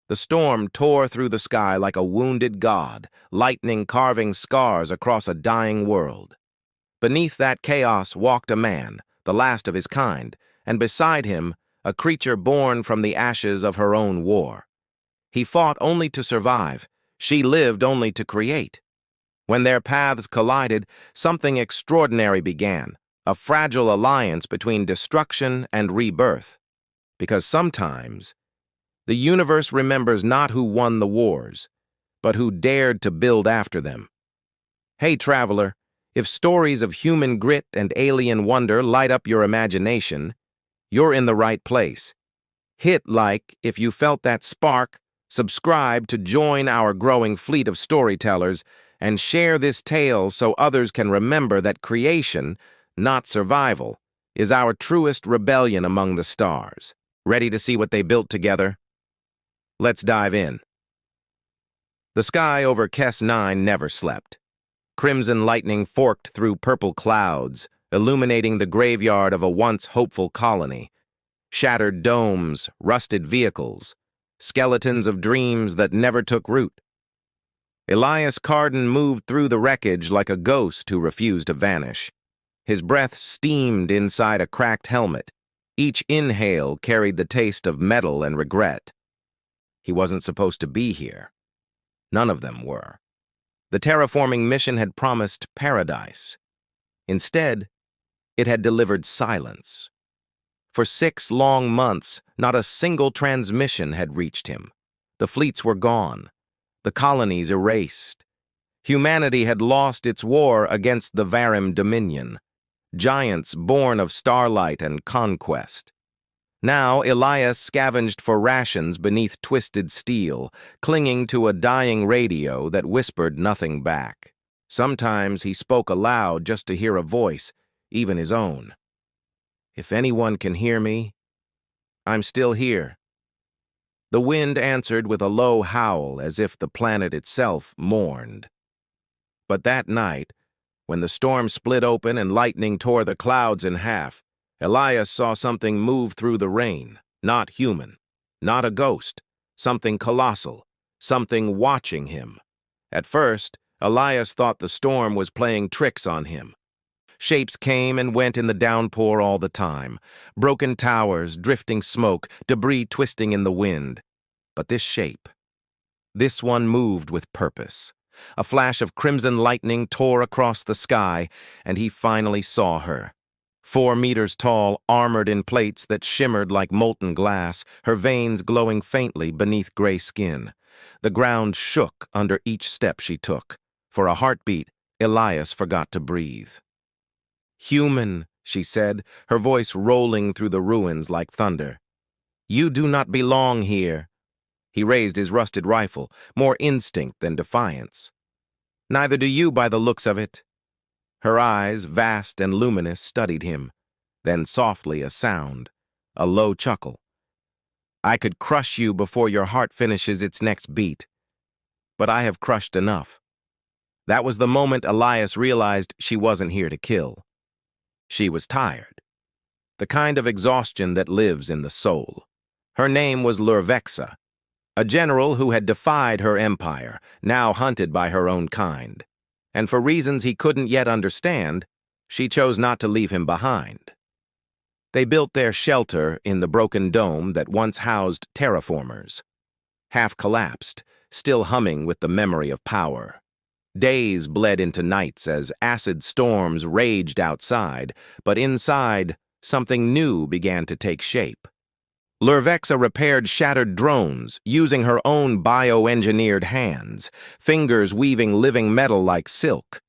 The storm tore through the sky like a wounded god, lightning carving scars across a dying world. Beneath that chaos walked a man, the last of his kind, and beside him, a creature born from the ashes of her own war. He fought only to survive. She lived only to create. When their paths collided, something extraordinary began, a fragile alliance between destruction and rebirth. Because sometimes, the universe remembers not who won the wars, but who dared to build after them. Hey, traveler, if stories of human grit and alien wonder light up your imagination, you're in the right place. Hit like if you felt that spark, subscribe to join our growing fleet of storytellers, and share this tale so others can remember that creation, not survival, is our truest rebellion among the stars. Ready to see what they built together? Let's dive in. The sky over Kes 9 never slept. Crimson lightning forked through purple clouds, illuminating the graveyard of a once hopeful colony. Shattered domes, rusted vehicles, skeletons of dreams that never took root. Elias Carden moved through the wreckage like a ghost who refused to vanish. His breath steamed inside a cracked helmet. Each inhale carried the taste of metal and regret. He wasn't supposed to be here. None of them were. The terraforming mission had promised paradise. Instead, it had delivered silence. For 6 long months, not a single transmission had reached him. The fleets were gone. The colonies erased. Humanity had lost its war against the Varim dominion, giants born of starlight and conquest. Now Elias scavenged for rations beneath twisted steel, clinging to a dying radio that whispered nothing back. Sometimes he spoke aloud just to hear a voice, even his own. If anyone can hear me, I'm still here. The wind answered with a low howl as if the planet itself mourned. But that night, when the storm split open and lightning tore the clouds in half, Elias saw something move through the rain, not human, not a ghost, something colossal, something watching him. At first, Elias thought the storm was playing tricks on him. Shapes came and went in the downpour all the time, broken towers, drifting smoke, debris twisting in the wind. But this shape, this one moved with purpose. A flash of crimson lightning tore across the sky, and he finally saw her. 4 meters tall, armored in plates that shimmered like molten glass, her veins glowing faintly beneath gray skin. The ground shook under each step she took. For a heartbeat, Elias forgot to breathe. "Human," she said, her voice rolling through the ruins like thunder. "You do not belong here." He raised his rusted rifle, more instinct than defiance. "Neither do you by the looks of it." Her eyes, vast and luminous, studied him. Then softly a sound, a low chuckle. "I could crush you before your heart finishes its next beat. But I have crushed enough." That was the moment Elias realized she wasn't here to kill. She was tired. The kind of exhaustion that lives in the soul. Her name was Lurvexa, a general who had defied her empire, now hunted by her own kind. And for reasons he couldn't yet understand, she chose not to leave him behind. They built their shelter in the broken dome that once housed terraformers. Half collapsed, still humming with the memory of power. Days bled into nights as acid storms raged outside, but inside, something new began to take shape. Lurvexa repaired shattered drones, using her own bioengineered hands, fingers weaving living metal like silk.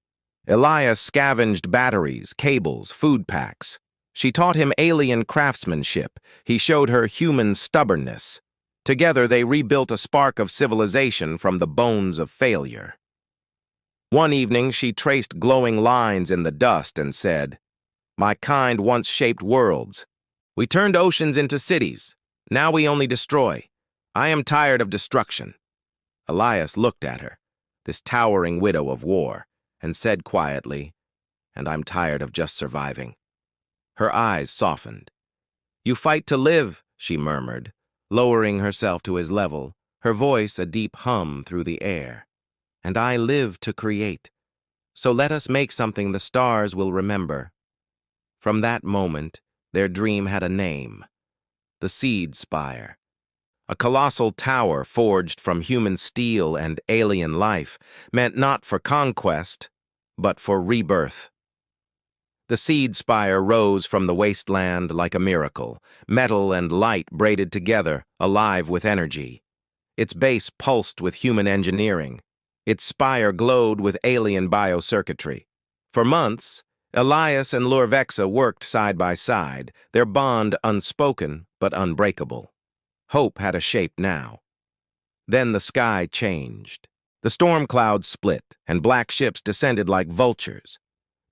Elias scavenged batteries, cables, food packs. She taught him alien craftsmanship. He showed her human stubbornness. Together they rebuilt a spark of civilization from the bones of failure. One evening she traced glowing lines in the dust and said, "My kind once shaped worlds. We turned oceans into cities. Now we only destroy. I am tired of destruction." Elias looked at her, this towering widow of war, and said quietly, "And I'm tired of just surviving." Her eyes softened. "You fight to live," she murmured, lowering herself to his level, her voice a deep hum through the air. "And I live to create. So let us make something the stars will remember." From that moment, their dream had a name: the Seed Spire. A colossal tower forged from human steel and alien life, meant not for conquest, but for rebirth. The Seed Spire rose from the wasteland like a miracle, metal and light braided together, alive with energy. Its base pulsed with human engineering. Its spire glowed with alien biocircuitry. For months, Elias and Lurvexa worked side by side, their bond unspoken but unbreakable. Hope had a shape now. Then the sky changed. The storm clouds split, and black ships descended like vultures.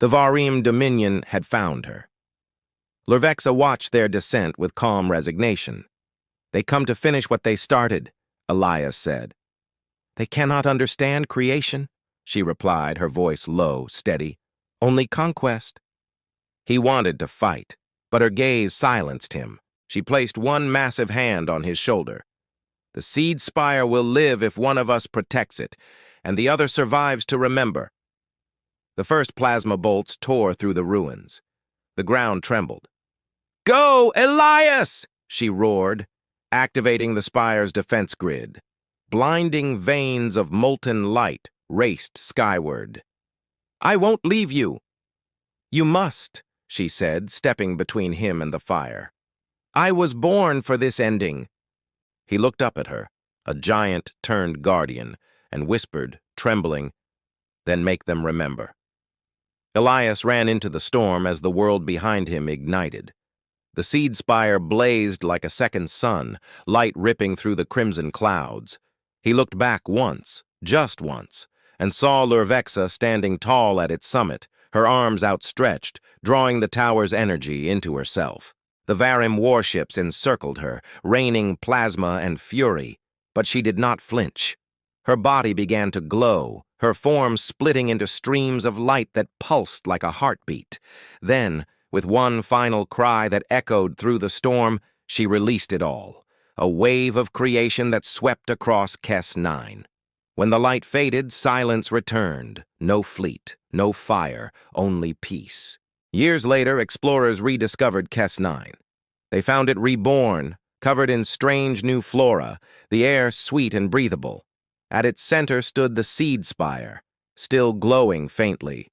The Varim Dominion had found her. Lurvexa watched their descent with calm resignation. "They come to finish what they started," Elias said. "They cannot understand creation," she replied, her voice low, steady. "Only conquest." He wanted to fight, but her gaze silenced him. She placed one massive hand on his shoulder. "The Seed Spire will live if one of us protects it, and the other survives to remember." The first plasma bolts tore through the ruins. The ground trembled. "Go, Elias!" she roared, activating the Spire's defense grid. Blinding veins of molten light raced skyward. "I won't leave you." "You must," she said, stepping between him and the fire. "I was born for this ending." He looked up at her, a giant turned guardian, and whispered, trembling, "Then make them remember." Elias ran into the storm as the world behind him ignited. The Seed Spire blazed like a second sun, light ripping through the crimson clouds. He looked back once, just once, and saw Lurvexa standing tall at its summit, her arms outstretched, drawing the tower's energy into herself. The Varim warships encircled her, raining plasma and fury, but she did not flinch. Her body began to glow, her form splitting into streams of light that pulsed like a heartbeat. Then, with one final cry that echoed through the storm, she released it all, a wave of creation that swept across Kes 9. When the light faded, silence returned. No fleet, no fire, only peace. Years later, explorers rediscovered Kes 9. They found it reborn, covered in strange new flora, the air sweet and breathable. At its center stood the Seed Spire, still glowing faintly.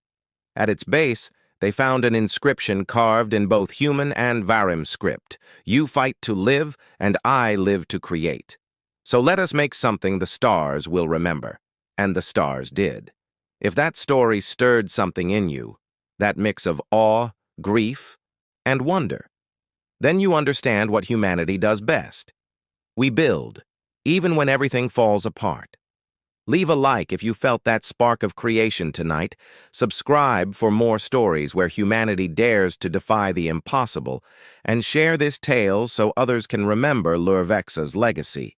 At its base, they found an inscription carved in both human and Varim script: "You fight to live, and I live to create. So let us make something the stars will remember." And the stars did. If that story stirred something in you, that mix of awe, grief, and wonder, then you understand what humanity does best. We build, even when everything falls apart. Leave a like if you felt that spark of creation tonight. Subscribe for more stories where humanity dares to defy the impossible, and share this tale so others can remember Lurvexa's legacy.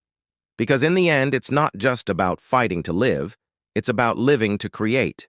Because in the end, it's not just about fighting to live, it's about living to create.